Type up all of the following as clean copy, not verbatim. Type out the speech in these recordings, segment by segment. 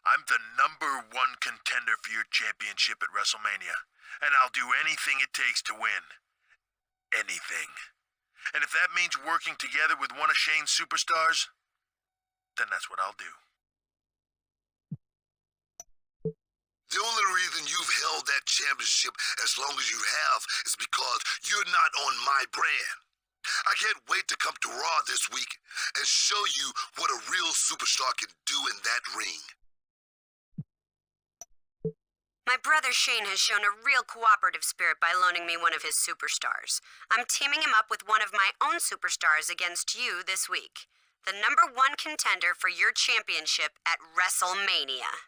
I'm the #1 contender for your championship at WrestleMania, and I'll do anything it takes to win. Anything. And if that means working together with one of Shane's superstars, then that's what I'll do. The only reason you've held that championship as long as you have is because you're not on my brand. I can't wait to come to Raw this week and show you what a real superstar can do in that ring. My brother Shane has shown a real cooperative spirit by loaning me one of his superstars. I'm teaming him up with one of my own superstars against you this week. The #1 contender for your championship at WrestleMania.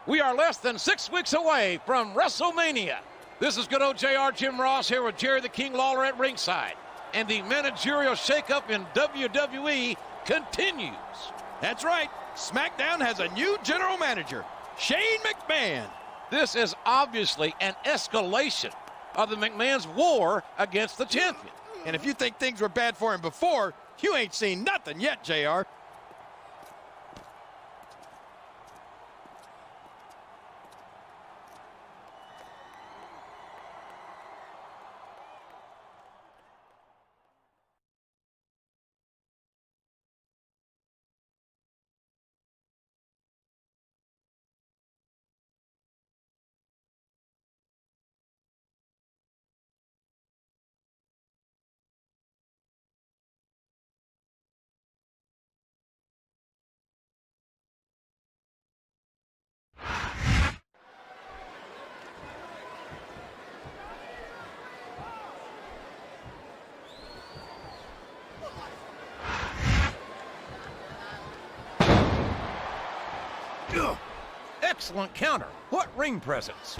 We are less than 6 weeks away from WrestleMania. This is good old JR Jim Ross here with Jerry the King Lawler at ringside. And the managerial shakeup in WWE continues. That's right. SmackDown has a new general manager, Shane McMahon. This is obviously an escalation of the McMahon's war against the champion. And if you think things were bad for him before, you ain't seen nothing yet, JR. Excellent counter. What ring presence.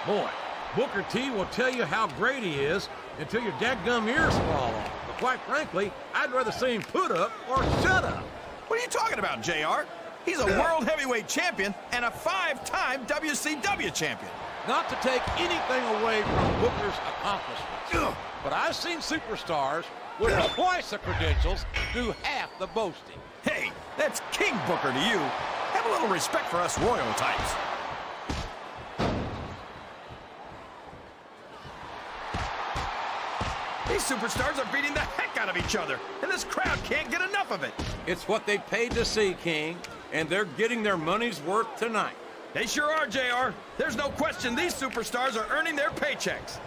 Boy, Booker T will tell you how great he is until your dadgum ears fall off. But quite frankly, I'd rather see him put up or shut up. What are you talking about, JR? He's a world heavyweight champion and a 5-time WCW champion. Not to take anything away from Booker's accomplishments, but I've seen superstars with twice the credentials do half the boasting. Hey, that's King Booker to you. Have a little respect for us royal types. These superstars are beating the heck out of each other, and this crowd can't get enough of it. It's what they paid to see, King, and they're getting their money's worth tonight. They sure are, JR. There's no question these superstars are earning their paychecks.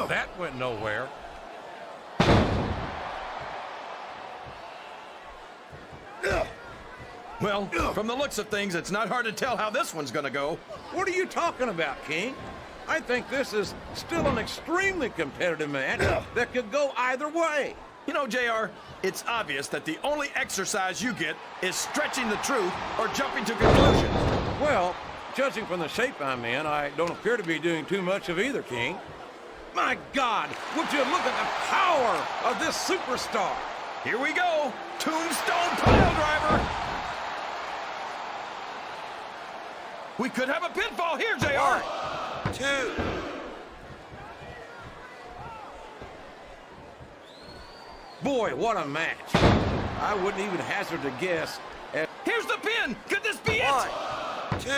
That went nowhere. Well, from the looks of things, it's not hard to tell how this one's gonna go. What are you talking about, King? I think this is still an extremely competitive match that could go either way. You know, JR, it's obvious that the only exercise you get is stretching the truth or jumping to conclusions. Well, judging from the shape I'm in, I don't appear to be doing too much of either, King. My God, would you look at the power of this superstar? Here we go. Tombstone pile driver. We could have a pinfall here, JR. 2. Boy, what a match. I wouldn't even hazard a guess. Here's the pin. Could this be it? 1, 2.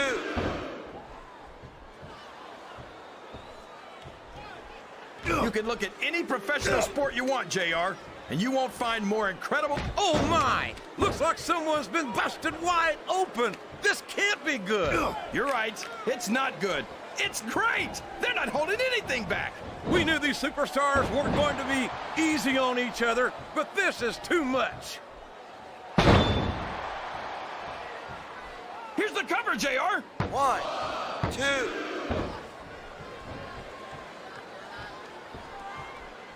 You can look at any professional sport you want, JR, and you won't find more incredible... Oh, my! Looks like someone's been busted wide open. This can't be good. You're right. It's not good. It's great. They're not holding anything back. We knew these superstars weren't going to be easy on each other, but this is too much. Here's the cover, JR. 1, 2.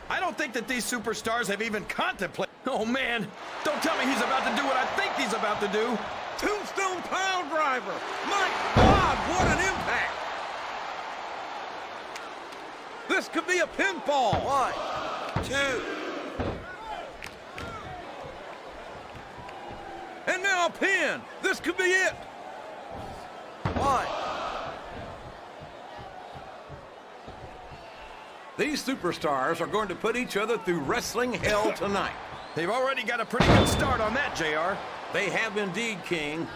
I don't think that these superstars have even contemplated... Oh, man. Don't tell me he's about to do what I think he's about to do. Tombstone pile driver. My God, what an impact. This could be a pinfall. 1, 2. And now a pin. This could be it. 1. These superstars are going to put each other through wrestling hell tonight. They've already got a pretty good start on that, JR. They have indeed, King.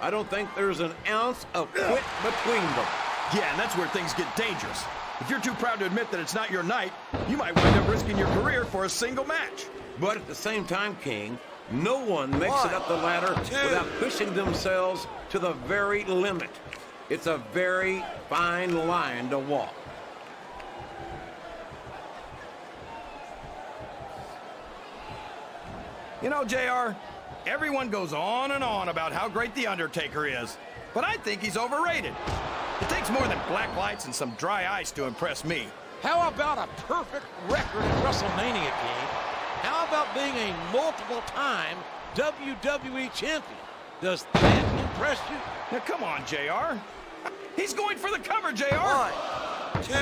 I don't think there's an ounce of quit between them. Yeah, and that's where things get dangerous. If you're too proud to admit that it's not your night, you might wind up risking your career for a single match. But at the same time, King, no one makes it up the ladder without pushing themselves to the very limit. It's a very fine line to walk. You know, JR, everyone goes on and on about how great The Undertaker is, but I think he's overrated. It takes more than black lights and some dry ice to impress me. How about a perfect record at WrestleMania, King? How about being a multiple-time WWE champion? Does that impress you? Now, come on, JR. He's going for the cover, JR. 1, 2.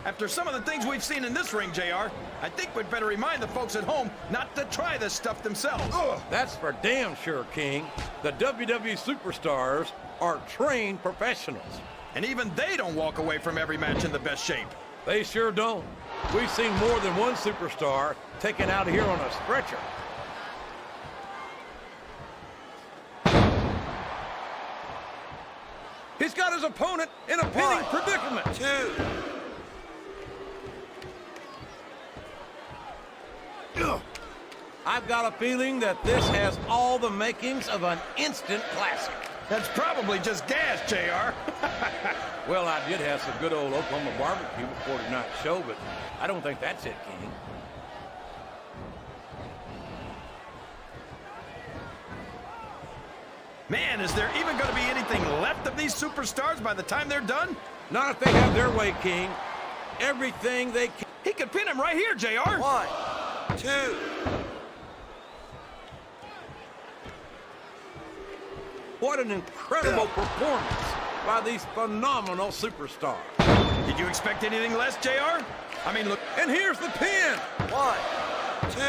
After some of the things we've seen in this ring, JR, I think we'd better remind the folks at home not to try this stuff themselves. That's for damn sure, King. The WWE superstars are trained professionals. And even they don't walk away from every match in the best shape. They sure don't. We've seen more than one superstar taken out of here on a stretcher. He's got his opponent in a pinning predicament. 2. I've got a feeling that this has all the makings of an instant classic. That's probably just gas, JR. Well, I did have some good old Oklahoma barbecue before tonight's show, but I don't think that's it, King. Man, is there even going to be anything left of these superstars by the time they're done? Not if they have their way, King. Everything they can. He could pin him right here, JR. 1, 2. What an incredible performance by these phenomenal superstars. Did you expect anything less, JR? I mean, look. And here's the pin. 1, 2.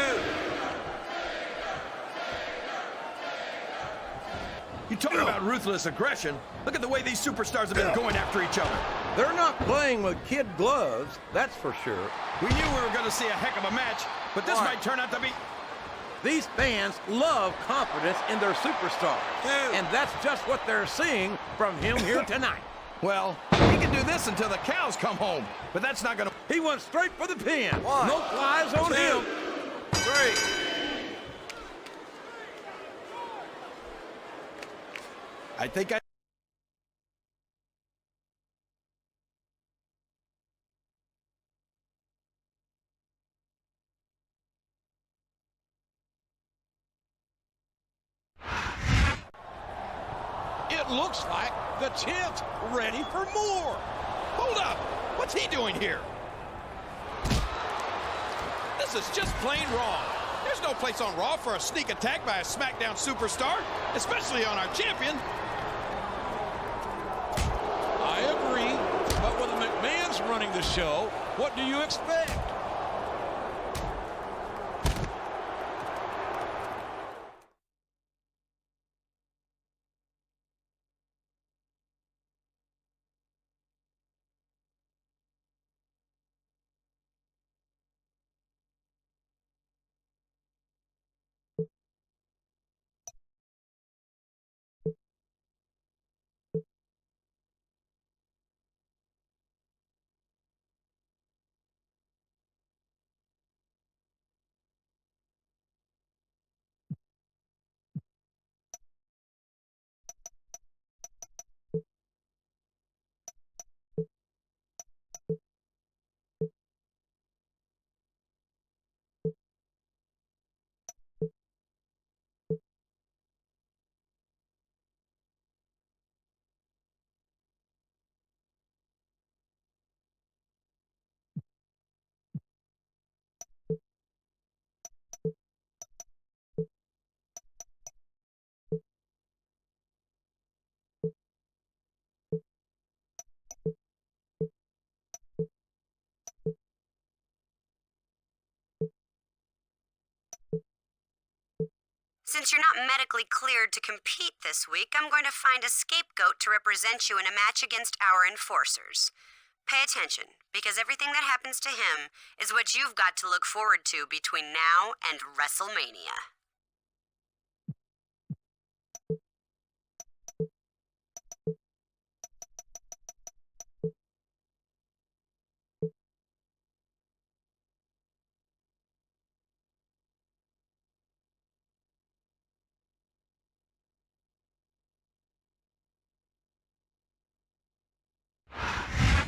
You talk about ruthless aggression. Look at the way these superstars have been going after each other. They're not playing with kid gloves, that's for sure. We knew we were going to see a heck of a match, but this might turn out to be... These fans love confidence in their superstars, and that's just what they're seeing from him here tonight. Well, he can do this until the cows come home, but that's not going to... He went straight for the pin. 1, No flies on 2, him. 3. I think I... It looks like the champ's ready for more. Hold up! What's he doing here? This is just plain wrong. There's no place on Raw for a sneak attack by a Smackdown superstar, especially on our champion. I agree, but when the McMahon's running the show, what do you expect? Since you're not medically cleared to compete this week, I'm going to find a scapegoat to represent you in a match against our enforcers. Pay attention, because everything that happens to him is what you've got to look forward to between now and WrestleMania.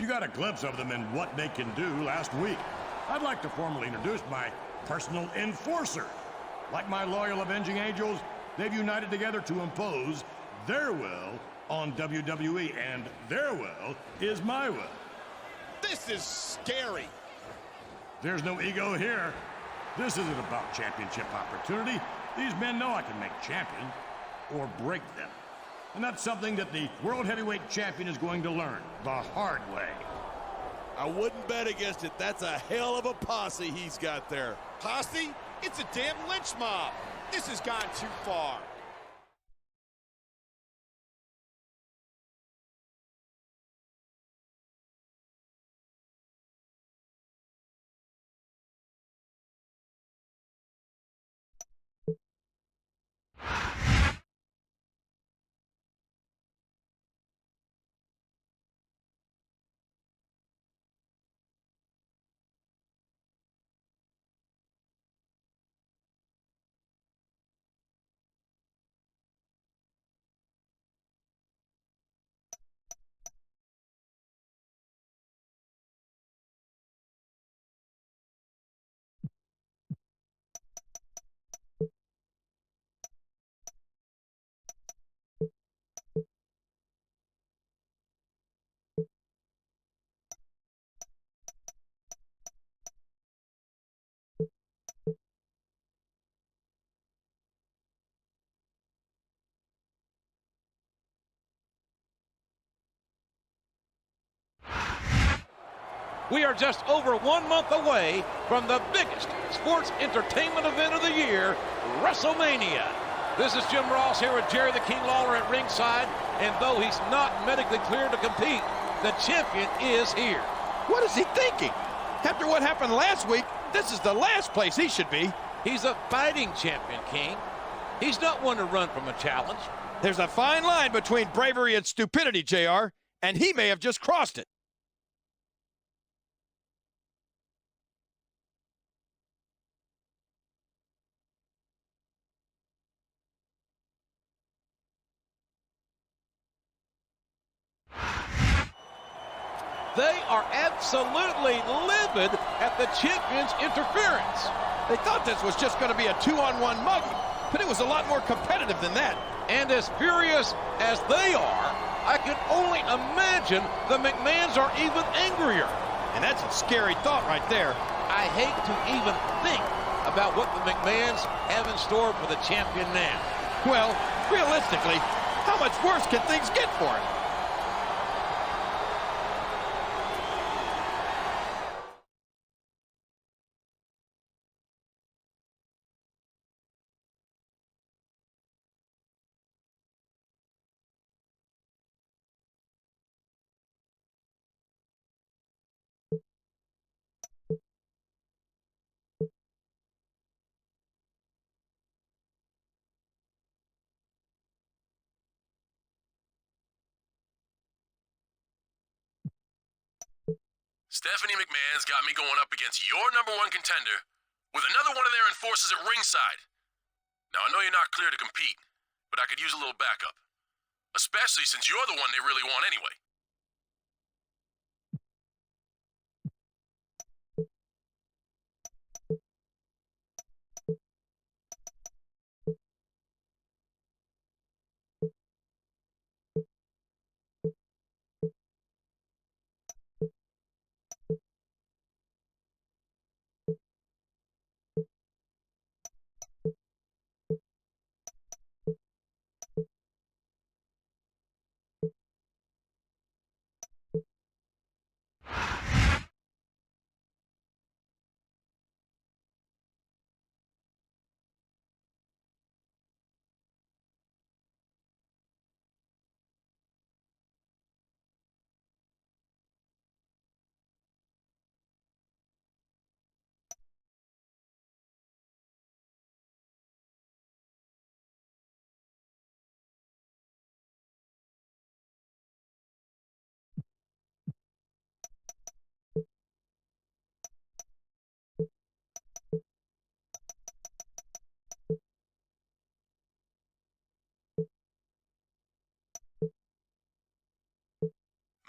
You got a glimpse of them and what they can do last week. I'd like to formally introduce my personal enforcer. Like my loyal avenging angels, they've united together to impose their will on WWE, and their will is my will. This is scary. There's no ego here. This isn't about championship opportunity. These men know I can make champion or break them. And that's something that the World Heavyweight Champion is going to learn the hard way. I wouldn't bet against it. That's a hell of a posse he's got there. Posse? It's a damn lynch mob. This has gone too far. We are just over 1 month away from the biggest sports entertainment event of the year, WrestleMania. This is Jim Ross here with Jerry the King Lawler at ringside, and though he's not medically cleared to compete, the champion is here. What is he thinking? After what happened last week, this is the last place he should be. He's a fighting champion, King. He's not one to run from a challenge. There's a fine line between bravery and stupidity, JR, and he may have just crossed it. They are absolutely livid at the champion's interference. They thought this was just going to be a 2-on-1 mugging, but it was a lot more competitive than that. And as furious as they are, I can only imagine the McMahons are even angrier. And that's a scary thought right there. I hate to even think about what the McMahons have in store for the champion now. Well, realistically, how much worse can things get for him? Stephanie McMahon's got me going up against your number one contender with another one of their enforcers at ringside. Now, I know you're not clear to compete, but I could use a little backup. Especially since you're the one they really want anyway.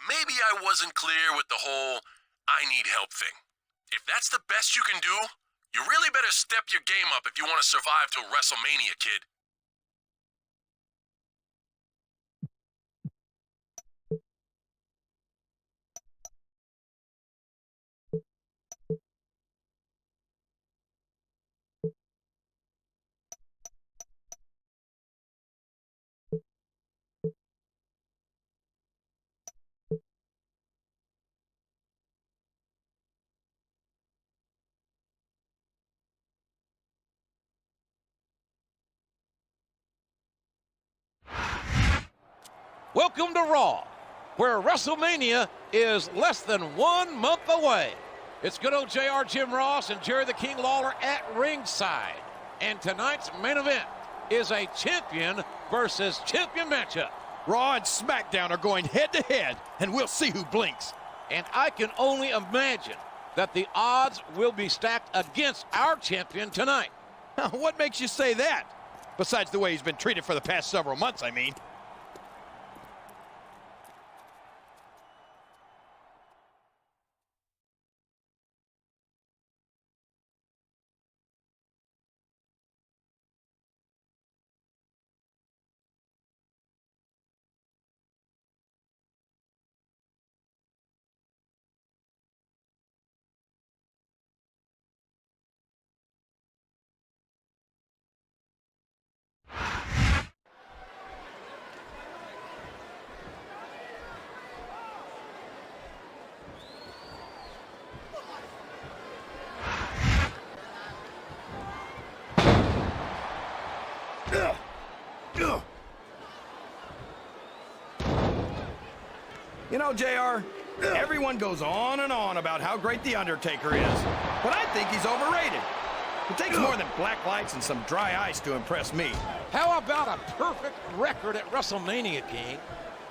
maybe I wasn't clear with the whole I need help thing. If that's the best you can do, you really better step your game up if you want to survive till WrestleMania, kid. Welcome to Raw, where WrestleMania is less than 1 month away. It's good old JR Jim Ross and Jerry the King Lawler at ringside. And tonight's main event is a champion versus champion matchup. Raw and Smackdown are going head-to-head, and we'll see who blinks. And I can only imagine that the odds will be stacked against our champion tonight. What makes you say that? Besides the way he's been treated for the past several months, I mean. You know, JR, everyone goes on and on about how great the Undertaker is, but I think he's overrated. It takes more than black lights and some dry ice to impress me. How about a perfect record at WrestleMania, King?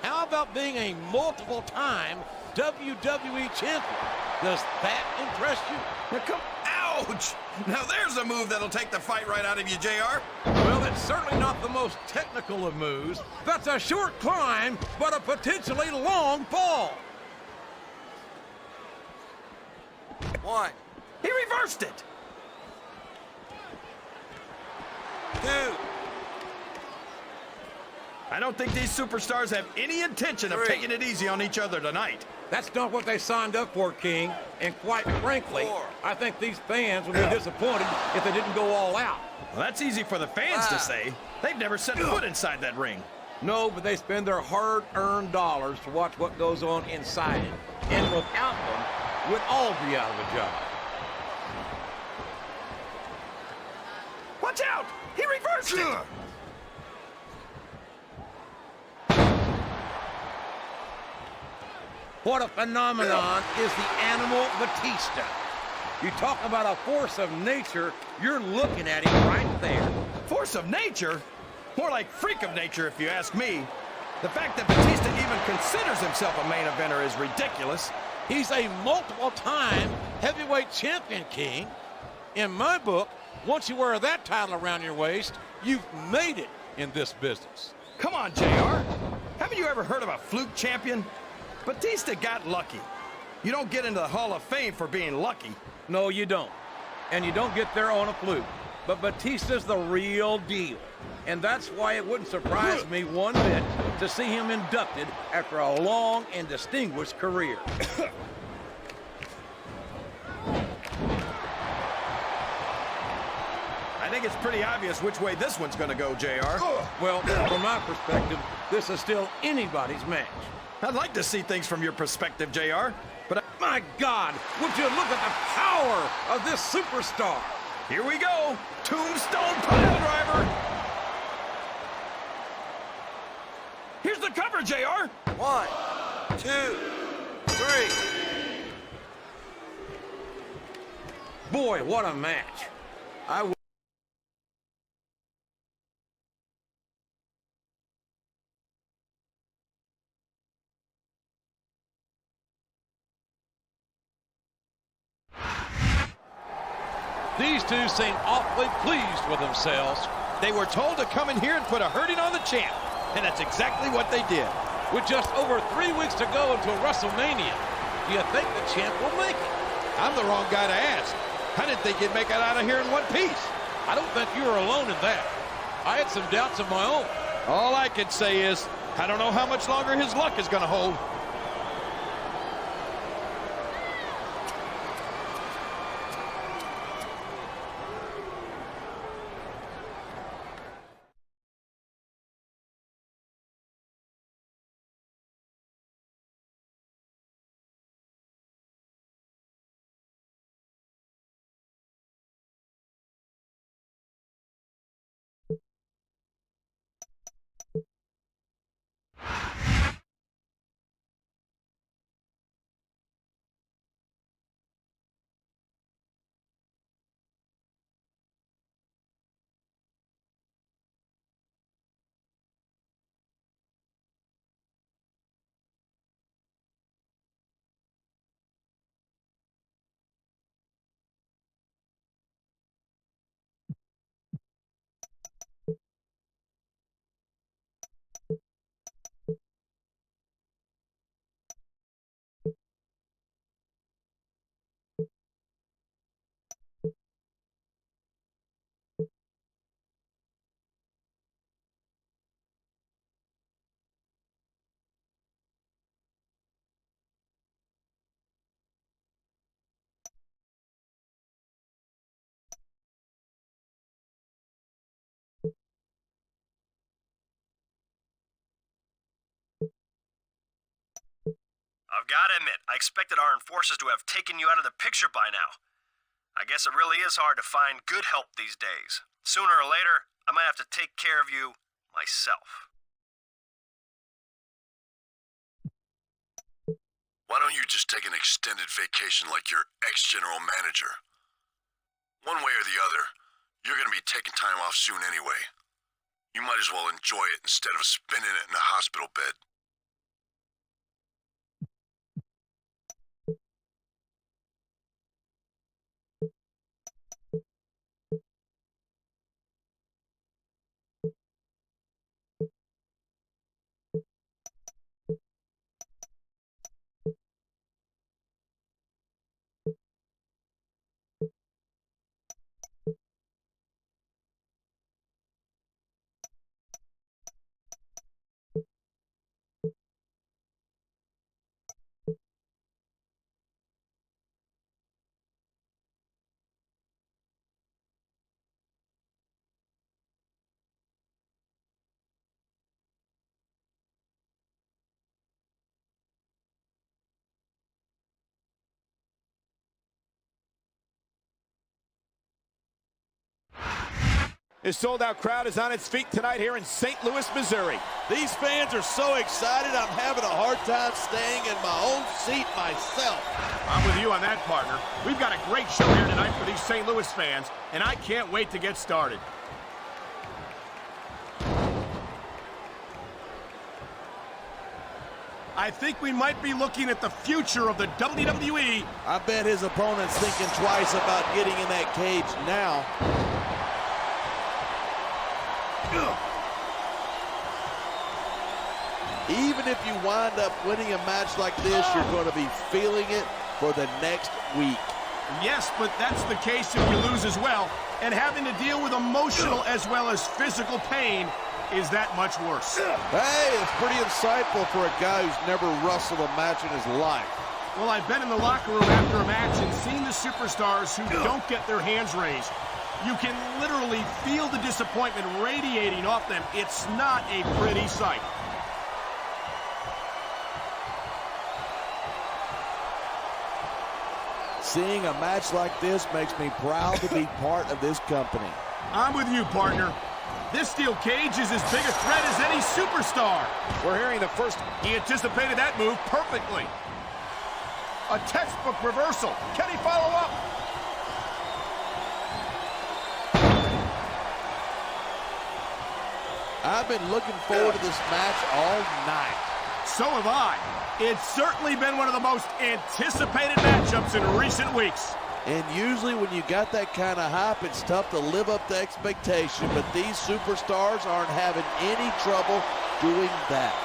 How about being a multiple-time WWE champion? Does that impress you? Now come, ouch! Now there's a move that'll take the fight right out of you, JR. Well, it's certainly not the most technical of moves. That's a short climb, but a potentially long fall. One, He reversed it. 2, I don't think these superstars have any intention of 3. taking it easy on each other tonight. That's not what they signed up for, King. And quite frankly, 4. I think these fans would be disappointed if they didn't go all out. Well, that's easy for the fans to 5. say. They've never set foot inside that ring. No, but they spend their hard-earned dollars to watch what goes on inside it. And without them, we'd all be out of a job. Watch out! He reversed it! What a phenomenon is the animal Batista. You talk about a force of nature, you're looking at him right there. Force of nature? More like freak of nature, if you ask me. The fact that Batista even considers himself a main eventer is ridiculous. He's a multiple-time heavyweight champion, King. In my book, once you wear that title around your waist, you've made it in this business. Come on, JR. Haven't you ever heard of a fluke champion? Batista got lucky. You don't get into the Hall of Fame for being lucky. No, you don't. And you don't get there on a fluke. But Batista's the real deal. And that's why it wouldn't surprise me one bit to see him inducted after a long and distinguished career. I think it's pretty obvious which way this one's gonna go, JR. Well, from my perspective, this is still anybody's match. I'd like to see things from your perspective, JR, but My God, would you look at the power of this superstar? here we go. Tombstone pile driver. Here's the cover, JR. 1, 2, 3. Boy, what a match. These two seem awfully pleased with themselves. They were told to come in here and put a hurting on the champ, and that's exactly what they did. With just over 3 weeks to go until WrestleMania, do you think the champ will make it? I'm the wrong guy to ask. I didn't think he'd make it out of here in one piece. I don't think you are alone in that. I had some doubts of my own. All I can say is, I don't know how much longer his luck is going to hold. I've got to admit, I expected our enforcers to have taken you out of the picture by now. I guess it really is hard to find good help these days. Sooner or later, I might have to take care of you myself. Why don't you just take an extended vacation like your ex-general manager? One way or the other, you're going to be taking time off soon anyway. You might as well enjoy it instead of spending it in a hospital bed. His sold-out crowd is on its feet tonight here in St. Louis, Missouri. These fans are so excited, I'm having a hard time staying in my own seat myself. I'm with you on that, partner. We've got a great show here tonight for these St. Louis fans, and I can't wait to get started. I think we might be looking at the future of the WWE. I bet his opponent's thinking twice about getting in that cage now. Even if you wind up winning a match like this, you're going to be feeling it for the next week. Yes, but that's the case if you lose as well. And having to deal with emotional as well as physical pain is that much worse. Hey, it's pretty insightful for a guy who's never wrestled a match in his life. Well, I've been in the locker room after a match and seen the superstars who don't get their hands raised. You can literally feel the disappointment radiating off them. It's not a pretty sight. Seeing a match like this makes me proud to be part of this company. I'm with you, partner. This steel cage is as big a threat as any superstar. We're hearing the first. He anticipated that move perfectly. A textbook reversal. Can he follow up? I've been looking forward to this match all night. So have I. It's certainly been one of the most anticipated matchups in recent weeks. And usually when you got that kind of hype, it's tough to live up to expectation, but these superstars aren't having any trouble doing that.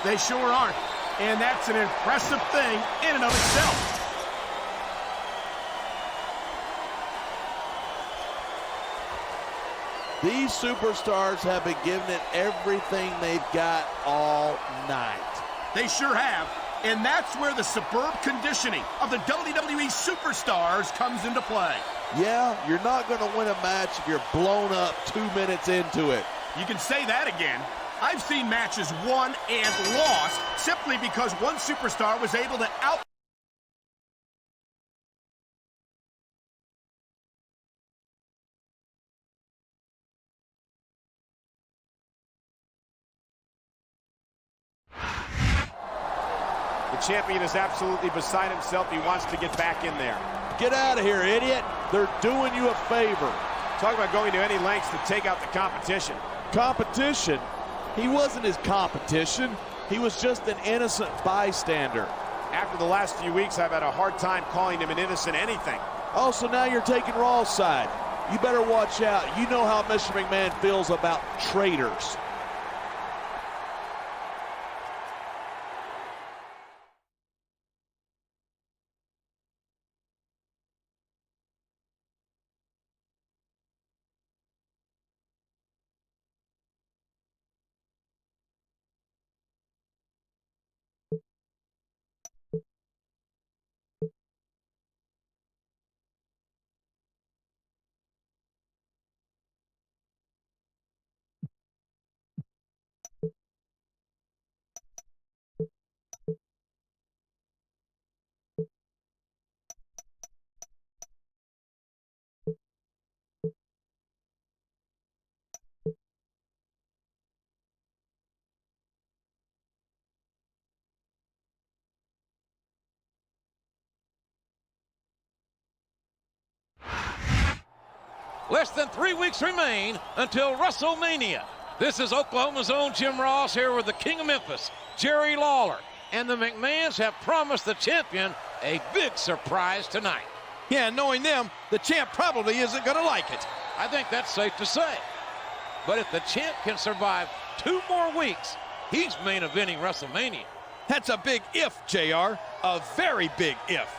They sure aren't. And that's an impressive thing in and of itself. These superstars have been giving it everything they've got all night. They sure have. And that's where the superb conditioning of the WWE superstars comes into play. Yeah, you're not going to win a match if you're blown up 2 minutes into it. You can say that again. I've seen matches won and lost simply because one superstar was able to out. The champion is absolutely beside himself. He wants to get back in there. Get out of here, idiot. They're doing you a favor. Talk about going to any lengths to take out the competition. Competition? He wasn't his competition. He was just an innocent bystander. After the last few weeks, I've had a hard time calling him an innocent anything. Oh, so now you're taking Raw's side. You better watch out. You know how Mr. McMahon feels about traitors. Less than 3 weeks remain until WrestleMania. This is Oklahoma's own Jim Ross here with the King of Memphis, Jerry Lawler. And the McMahons have promised the champion a big surprise tonight. Yeah, knowing them, the champ probably isn't going to like it. I think that's safe to say. But if the champ can survive 2 more weeks, he's main eventing WrestleMania. That's a big if, JR. A very big if.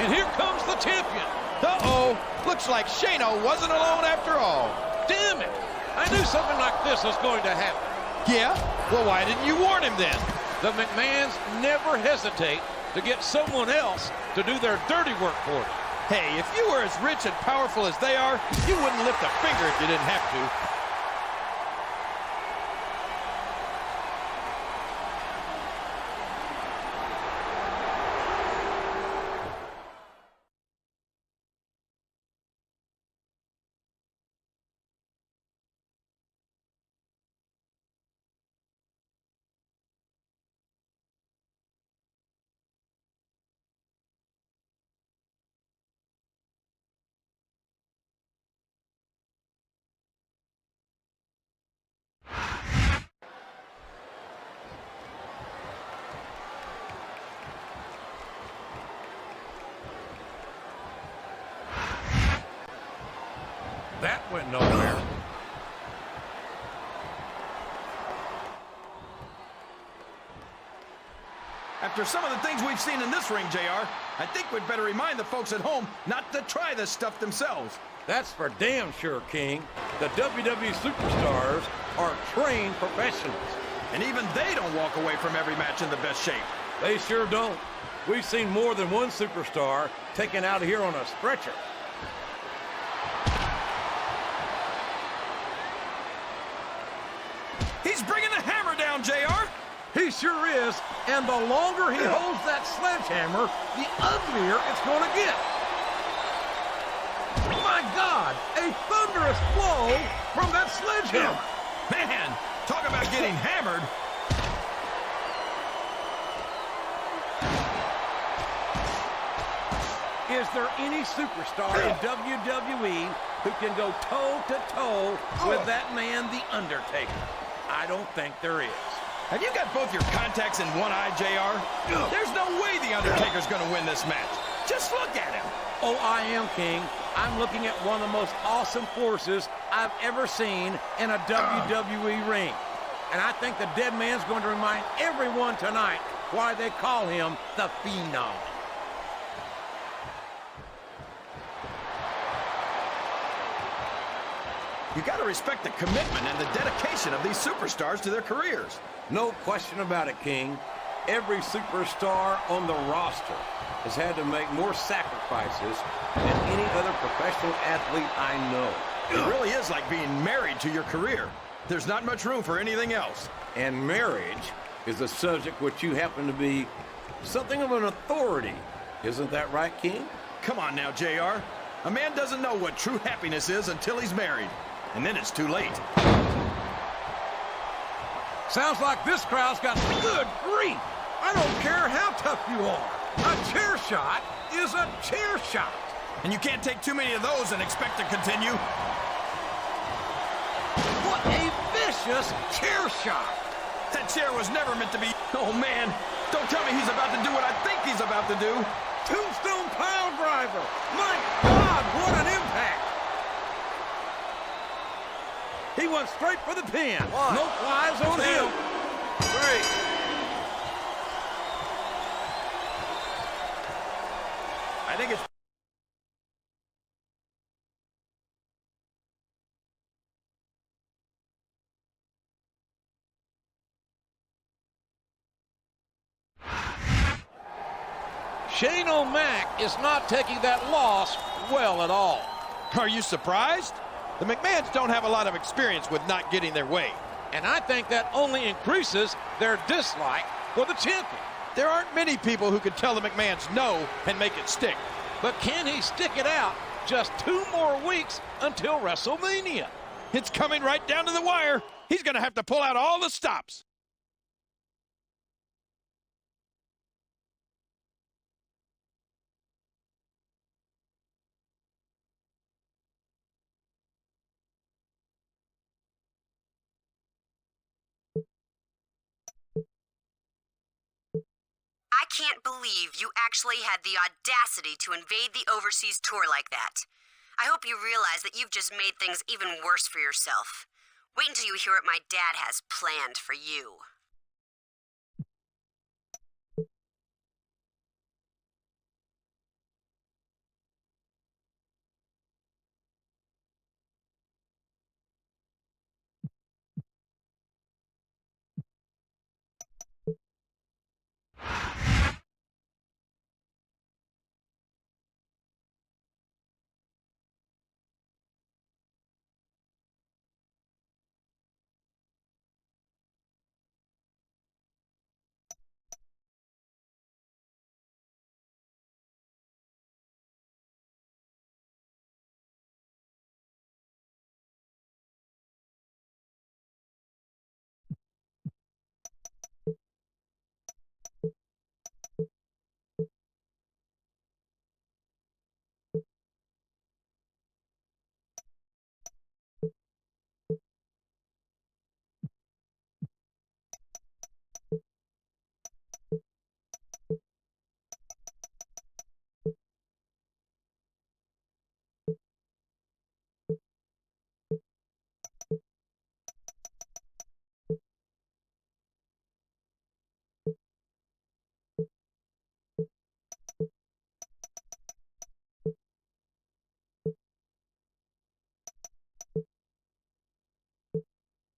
And here comes the champion. Uh-oh. Looks like Shano wasn't alone after all. Damn it. I knew something like this was going to happen. Yeah? Well, why didn't you warn him then? The McMahons never hesitate to get someone else to do their dirty work for them. Hey, if you were as rich and powerful as they are, you wouldn't lift a finger if you didn't have to. That went nowhere. After some of the things we've seen in this ring, JR, I think we'd better remind the folks at home not to try this stuff themselves. That's for damn sure, King. The WWE superstars are trained professionals. And even they don't walk away from every match in the best shape. They sure don't. We've seen more than one superstar taken out of here on a stretcher. He's bringing the hammer down, JR. He sure is, and the longer he holds that sledgehammer, the uglier it's going to get. My God, a thunderous blow from that sledgehammer. Man, talk about getting hammered. Is there any superstar in WWE who can go toe-to-toe with that man, The Undertaker? I don't think there is. Have you got both your contacts in one eye, JR? There's no way The Undertaker's going to win this match. Just look at him. Oh, I am, King. I'm looking at one of the most awesome forces I've ever seen in a WWE ring. And I think the dead man's going to remind everyone tonight why they call him the Phenom. You got to respect the commitment and the dedication of these superstars to their careers. No question about it, King. Every superstar on the roster has had to make more sacrifices than any other professional athlete I know. It really is like being married to your career. There's not much room for anything else. And marriage is a subject which you happen to be something of an authority. Isn't that right, King? Come on now, JR. A man doesn't know what true happiness is until he's married. And then it's too late. Sounds like this crowd's got good grief. I don't care how tough you are. A chair shot is a chair shot. And you can't take too many of those and expect to continue. What a vicious chair shot. That chair was never meant to be... Oh, man. Don't tell me he's about to do what I think he's about to do. Tombstone pile driver. My God, what an impact. He went straight for the pin. One, no flies on 2, him. 3. I think it's... Shane O'Mac is not taking that loss well at all. Are you surprised? The McMahons don't have a lot of experience with not getting their way. And I think that only increases their dislike for the champion. There aren't many people who can tell the McMahons no and make it stick. But can he stick it out just 2 more weeks until WrestleMania? It's coming right down to the wire. He's going to have to pull out all the stops. I can't believe you actually had the audacity to invade the overseas tour like that. I hope you realize that you've just made things even worse for yourself. Wait until you hear what my dad has planned for you.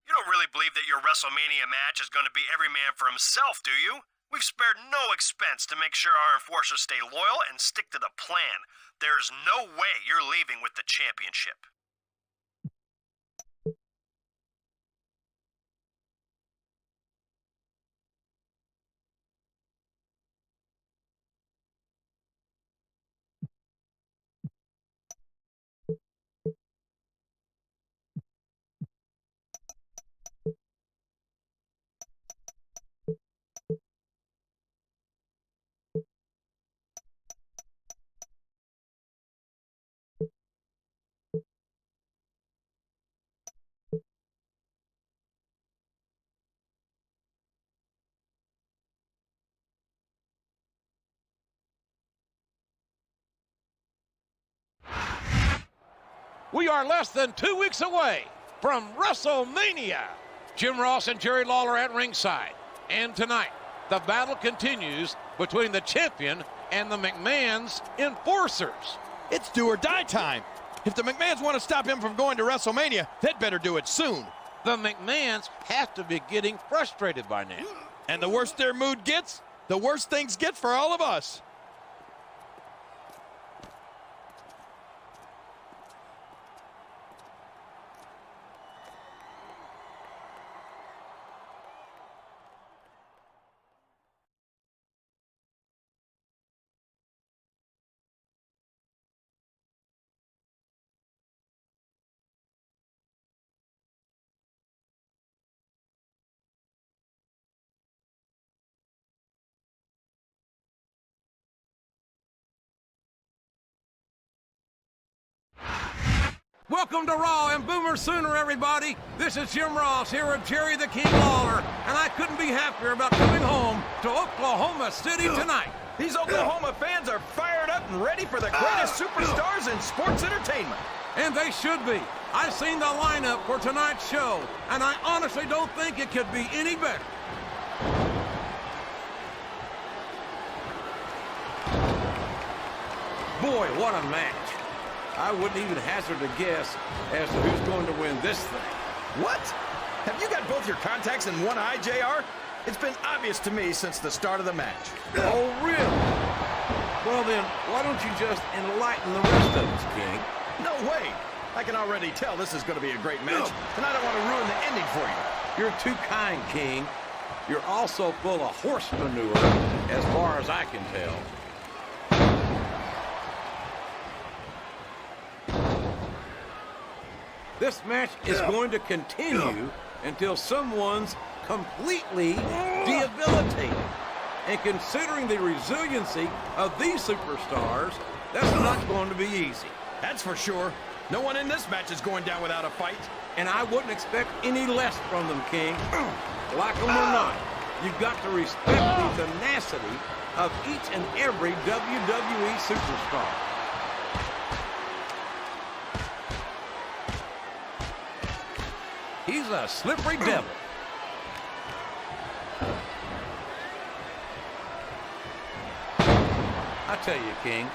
You don't really believe that your WrestleMania match is going to be every man for himself, do you? We've spared no expense to make sure our enforcers stay loyal and stick to the plan. There's no way you're leaving with the championship. We are less than 2 weeks away from WrestleMania. Jim Ross and Jerry Lawler at ringside. And tonight, the battle continues between the champion and the McMahon's enforcers. It's do or die time. If the McMahons want to stop him from going to WrestleMania, they'd better do it soon. The McMahons have to be getting frustrated by now. And the worse their mood gets, the worse things get for all of us. Welcome to Raw and Boomer Sooner, everybody. This is Jim Ross here with Jerry the King Lawler, and I couldn't be happier about coming home to Oklahoma City tonight. These Oklahoma fans are fired up and ready for the greatest superstars in sports entertainment. And they should be. I've seen the lineup for tonight's show, and I honestly don't think it could be any better. Boy, what a match. I wouldn't even hazard a guess as to who's going to win this thing. What? Have you got both your contacts in one eye, JR? It's been obvious to me since the start of the match. Oh, really? Well, then, why don't you just enlighten the rest of us, King? No way. I can already tell this is going to be a great match, and I don't want to ruin the ending for you. You're too kind, King. You're also full of horse manure, as far as I can tell. This match is going to continue until someone's completely debilitated. And considering the resiliency of these superstars, that's not going to be easy. That's for sure. No one in this match is going down without a fight. And I wouldn't expect any less from them, King. Like them or not, you've got to respect the tenacity of each and every WWE superstar. He's a slippery devil. I tell you, King,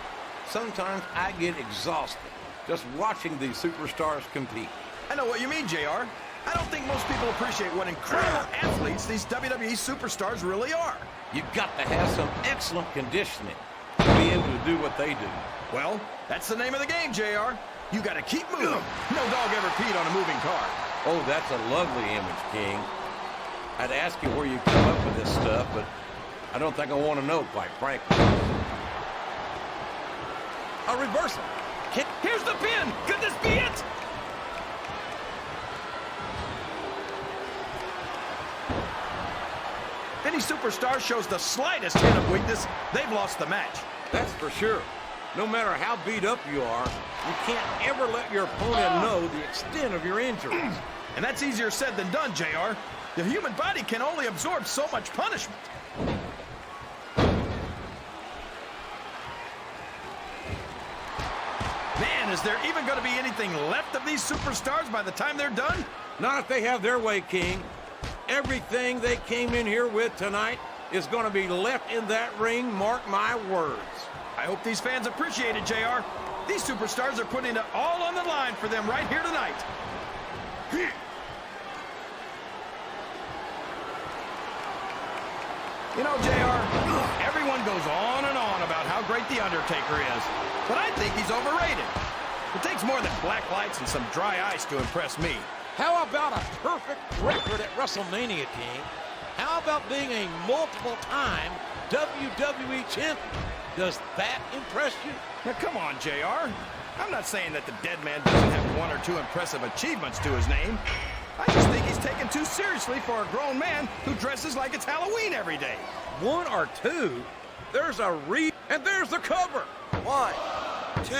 sometimes I get exhausted just watching these superstars compete. I know what you mean, JR. I don't think most people appreciate what incredible athletes these WWE superstars really are. You've got to have some excellent conditioning to be able to do what they do. Well, that's the name of the game, JR. You got to keep moving. No dog ever peed on a moving car. Oh, that's a lovely image, King. I'd ask you where you come up with this stuff, but I don't think I want to know, quite frankly. A reversal. Kick. Here's the pin. Could this be it? If any superstar shows the slightest hint of weakness, they've lost the match. That's for sure. No matter how beat up you are, you can't ever let your opponent know the extent of your injuries. And that's easier said than done, JR. The human body can only absorb so much punishment. Man, is there even going to be anything left of these superstars by the time they're done? Not if they have their way, King. Everything they came in here with tonight is going to be left in that ring, mark my words. I hope these fans appreciate it, JR. These superstars are putting it all on the line for them right here tonight. You know, JR, everyone goes on and on about how great The Undertaker is, but I think he's overrated. It takes more than black lights and some dry ice to impress me. How about a perfect record at WrestleMania, King? How about being a multiple-time WWE champion? Does that impress you? Now, come on, JR. I'm not saying that the dead man doesn't have one or two impressive achievements to his name. I just think he's taken too seriously for a grown man who dresses like it's Halloween every day. One or two? There's a and there's the cover. 1, 2,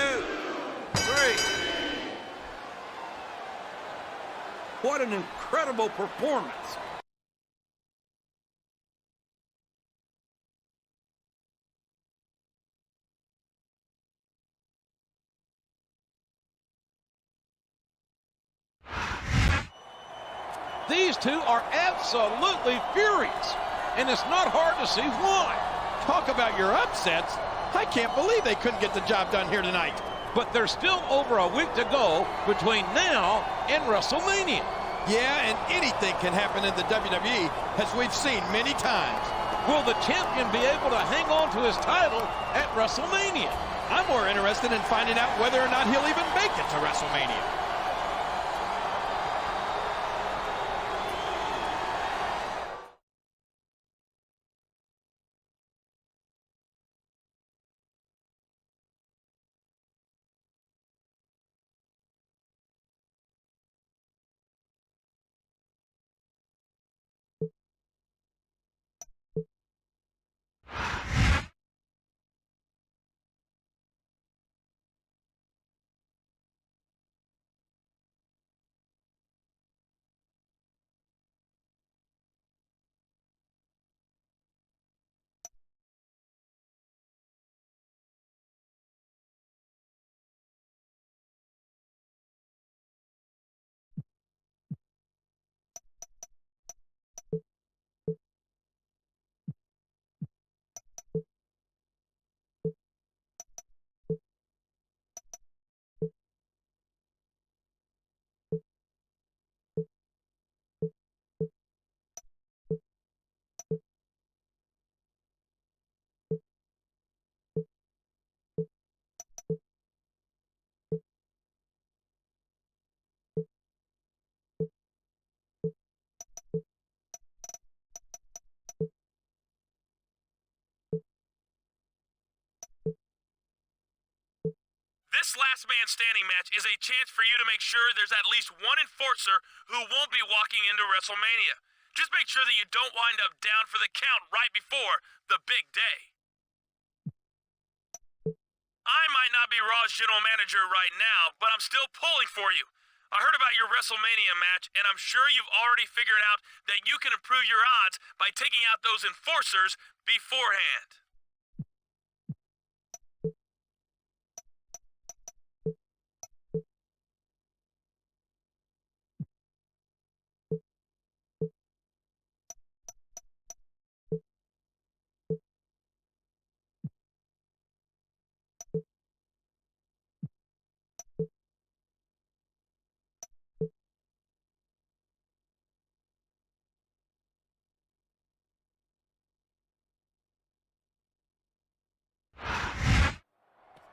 3. What an incredible performance. these two are absolutely furious, and it's not hard to see why. Talk about your upsets. I can't believe they couldn't get the job done here tonight. But there's still over a week to go between now and WrestleMania. Yeah, and anything can happen in the WWE, as we've seen many times. Will the champion be able to hang on to his title at WrestleMania? I'm more interested in finding out whether or not he'll even make it to WrestleMania. This last man standing match is a chance for you to make sure there's at least one enforcer who won't be walking into WrestleMania. Just make sure that you don't wind up down for the count right before the big day. I might not be Raw's general manager right now, but I'm still pulling for you. I heard about your WrestleMania match, and I'm sure you've already figured out that you can improve your odds by taking out those enforcers beforehand.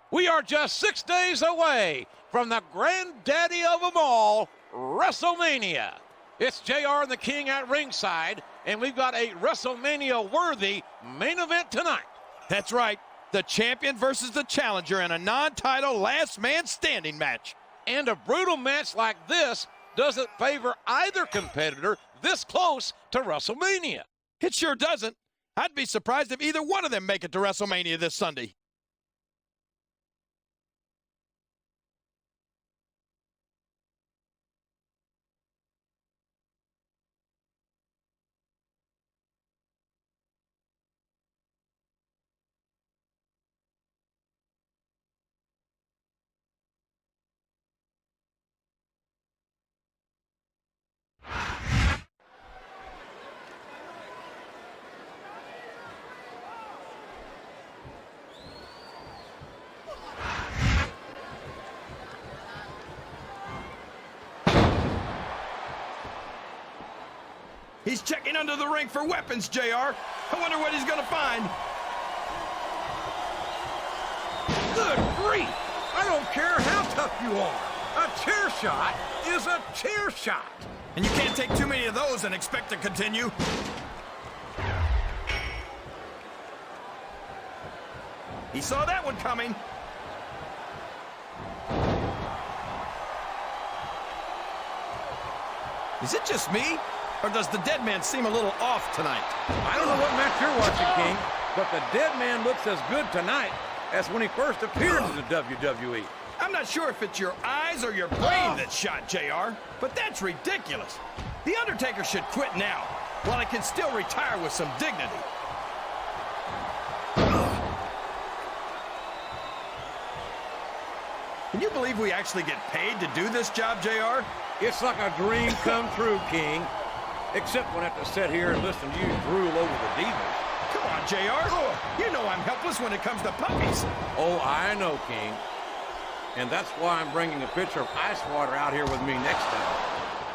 We are just 6 days away from the granddaddy of them all, WrestleMania. It's JR and the King at ringside, and we've got a WrestleMania-worthy main event tonight. That's right. The champion versus the challenger in a non-title last man standing match. And a brutal match like this doesn't favor either competitor this close to WrestleMania. It sure doesn't. I'd be surprised if either one of them make it to WrestleMania this Sunday. He's checking under the ring for weapons, JR. I wonder what he's going to find. Good grief! I don't care how tough you are. A chair shot is a chair shot. And you can't take too many of those and expect to continue. He saw that one coming. Is it just me? Or does the dead man seem a little off tonight? I don't know what match you're watching, King, but the dead man looks as good tonight as when he first appeared in the WWE. I'm not sure if it's your eyes or your brain that shot, JR, but that's ridiculous. The Undertaker should quit now, while he can still retire with some dignity. Can you believe we actually get paid to do this job, JR? It's like a dream come true, King. Except when I have to sit here and listen to you drool over the Divas. Come on, JR. You know I'm helpless when it comes to puppies. Oh, I know, King. And that's why I'm bringing a pitcher of ice water out here with me next time.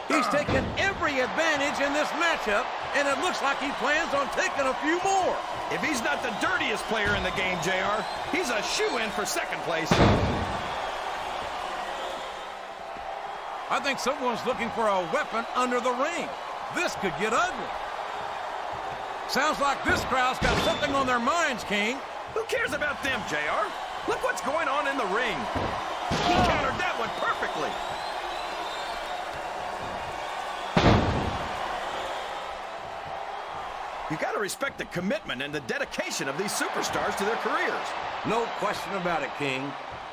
He's taken every advantage in this matchup, and it looks like he plans on taking a few more. If he's not the dirtiest player in the game, JR, he's a shoo-in for second place. I think someone's looking for a weapon under the ring. This could get ugly. Sounds like this crowd's got something on their minds, King. Who cares about them, JR? Look what's going on in the ring. He countered that one perfectly. You got to respect the commitment and the dedication of these superstars to their careers. No question about it, King.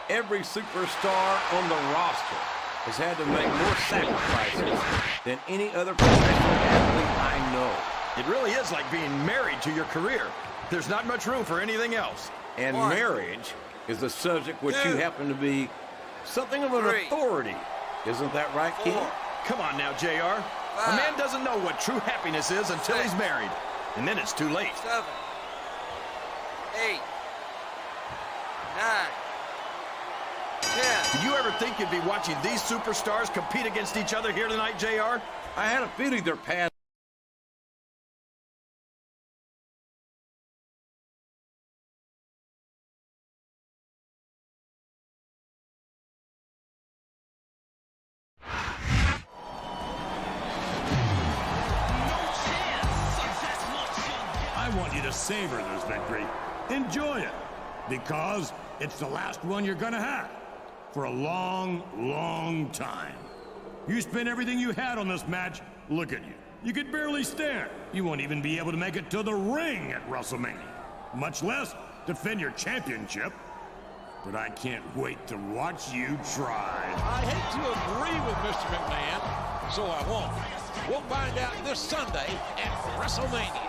Every superstar on the roster has had to make more sacrifices than any other professional athlete I know. It really is like being married to your career. There's not much room for anything else. And marriage is a subject which you happen to be something of an authority. Isn't that right, King? Come on now, JR. A man doesn't know what true happiness is until he's married. And then it's too late. 7, 8, 9, 10. Did you ever think you'd be watching these superstars compete against each other here tonight, JR? I had a feeling their paths. I want you to savor this victory. Enjoy it. Because it's the last one you're gonna have. For a long, long time. You spent everything you had on this match. Look at you. You could barely stand. You won't even be able to make it to the ring at WrestleMania. Much less defend your championship. But I can't wait to watch you try. I hate to agree with Mr. McMahon, so I won't. We'll find out this Sunday at WrestleMania.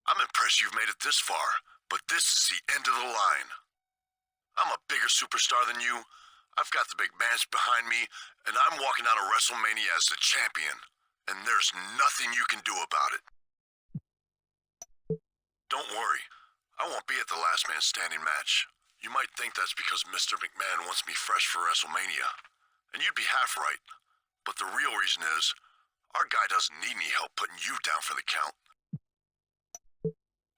I'm impressed you've made it this far, but this is the end of the line. I'm a bigger superstar than you. I've got the big match behind me, and I'm walking out of WrestleMania as the champion. And there's nothing you can do about it. Don't worry, I won't be at the last man standing match. You might think that's because Mr. McMahon wants me fresh for WrestleMania. And you'd be half right. But the real reason is, our guy doesn't need any help putting you down for the count.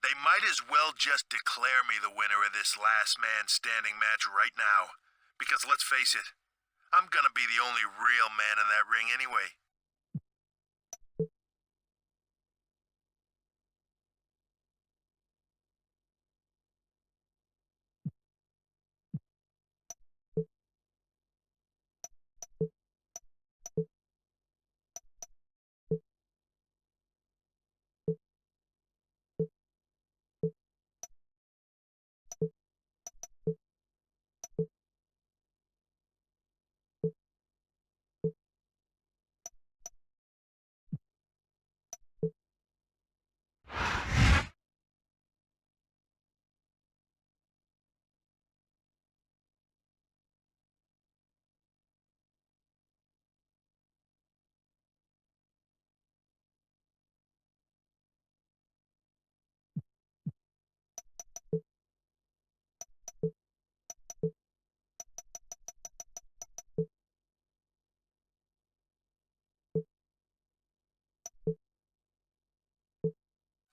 They might as well just declare me the winner of this last man standing match right now. Because let's face it, I'm gonna be the only real man in that ring anyway.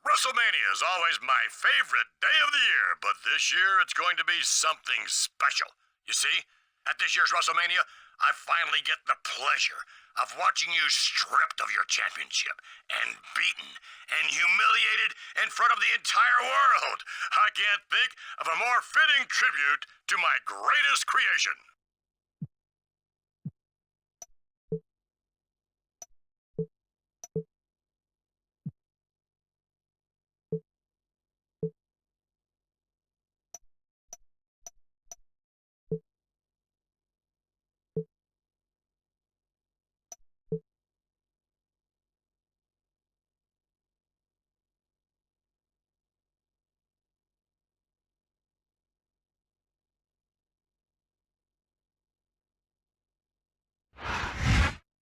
WrestleMania is always my favorite day of the year, but this year it's going to be something special. You see, at this year's WrestleMania, I finally get the pleasure of watching you stripped of your championship and beaten and humiliated in front of the entire world. I can't think of a more fitting tribute to my greatest creation.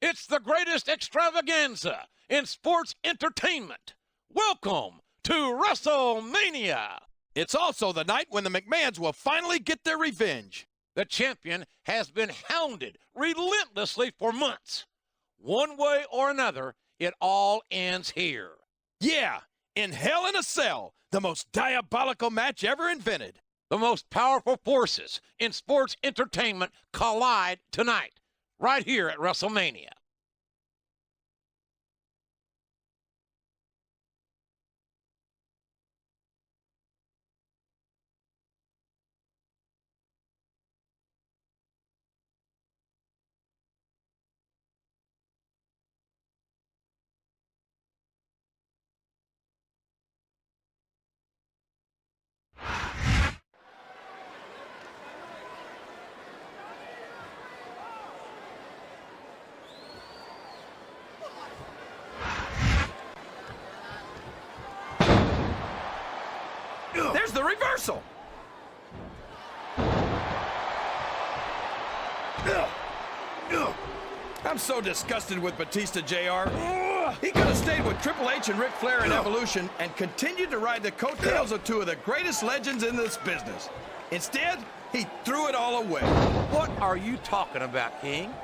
It's the greatest extravaganza in sports entertainment. Welcome to WrestleMania. It's also the night when the McMahons will finally get their revenge. The champion has been hounded relentlessly for months. One way or another, it all ends here. Yeah, in Hell in a Cell, the most diabolical match ever invented. The most powerful forces in sports entertainment collide tonight, right here at WrestleMania. There's the reversal. I'm so disgusted with Batista, JR. He could have stayed with Triple H and Ric Flair in Evolution and continued to ride the coattails of two of the greatest legends in this business. Instead, he threw it all away. What are you talking about, King?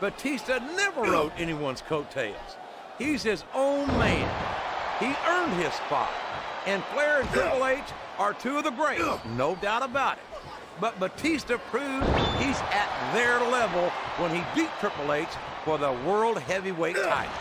Batista never rode anyone's coattails. He's his own man. He earned his spot. And Flair and Triple H are two of the greats, no doubt about it. But Batista proved he's at their level when he beat Triple H for the World Heavyweight title.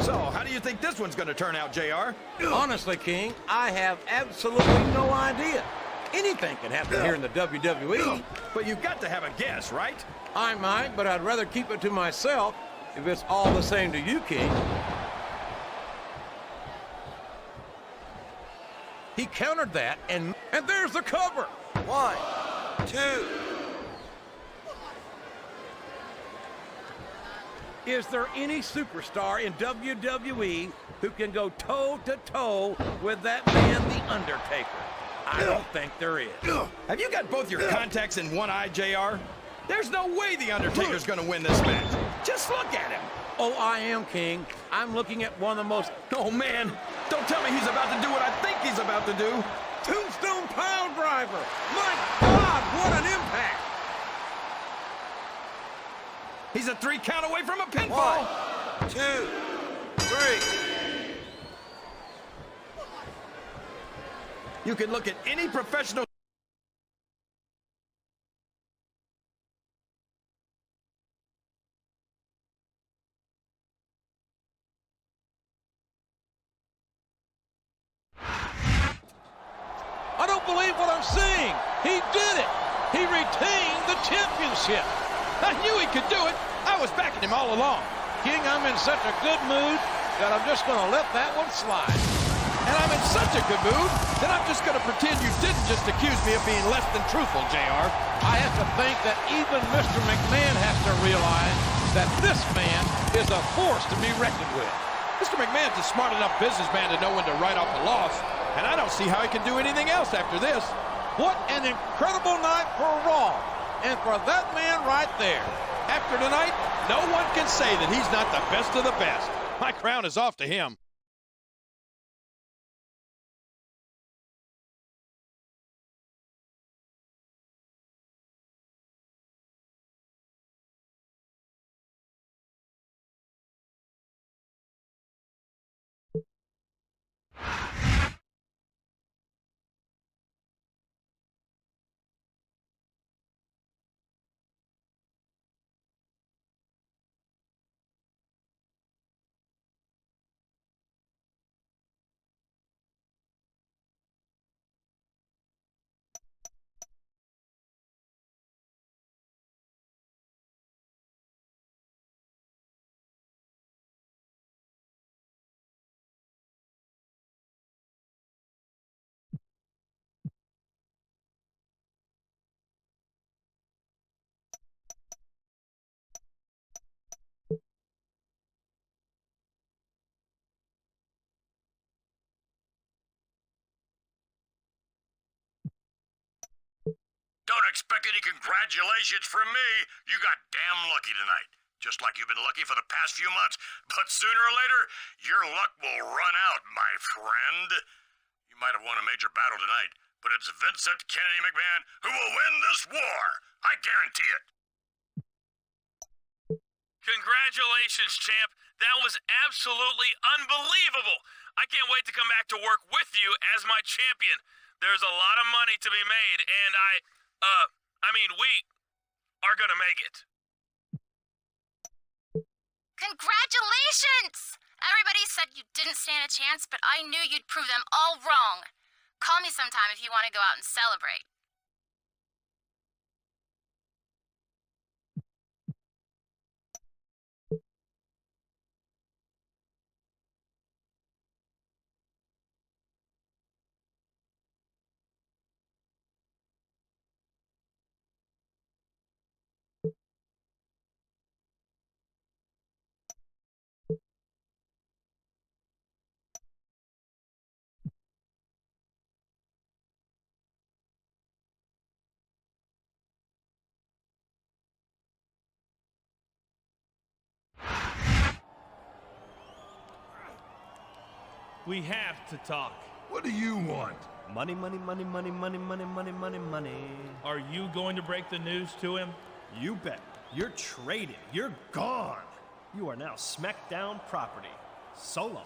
So, how do you think this one's going to turn out, JR? Honestly, King, I have absolutely no idea. Anything can happen here in the WWE. But you've got to have a guess, right? I might, but I'd rather keep it to myself if it's all the same to you, King. He countered that, and there's the cover. 1, 2. Is there any superstar in WWE who can go toe-to-toe with that man, The Undertaker? I don't think there is. Have you got both your contacts in one eye, JR? There's no way The Undertaker's going to win this match. Just look at him. Oh, I am, King. I'm looking at one of the most... Oh, man. Don't tell me he's about to do what I think he's about to do. Tombstone pile driver. My God, what an impact. He's a 3 count away from a pinfall. 1, 2, 3. You can look at any professional... I don't believe what I'm seeing. He did it. He retained the championship. I knew he could do it. I was backing him all along. King, I'm in such a good mood that I'm just going to let that one slide. And I'm in such a good mood that I'm just going to pretend you didn't just accuse me of being less than truthful, JR. I have to think that even Mr. McMahon has to realize that this man is a force to be reckoned with. Mr. McMahon's a smart enough businessman to know when to write off a loss, and I don't see how he can do anything else after this. What an incredible night for Raw, and for that man right there. After tonight, no one can say that he's not the best of the best. My crown is off to him. Don't expect any congratulations from me. You got damn lucky tonight. Just like you've been lucky for the past few months. But sooner or later, your luck will run out, my friend. You might have won a major battle tonight, but it's Vincent Kennedy McMahon who will win this war. I guarantee it. Congratulations, champ. That was absolutely unbelievable. I can't wait to come back to work with you as my champion. There's a lot of money to be made, and we are gonna make it. Congratulations! Everybody said you didn't stand a chance, but I knew you'd prove them all wrong. Call me sometime if you want to go out and celebrate. We have to talk. What do you want? Money, money, money, money, money, money, money, money, money. Are you going to break the news to him? You bet. You're traded. You're gone. You are now Smackdown property. Solo.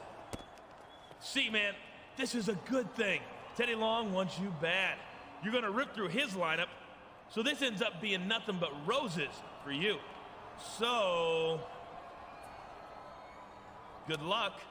See, man, this is a good thing. Teddy Long wants you bad. You're going to rip through his lineup, so this ends up being nothing but roses for you. So, good luck.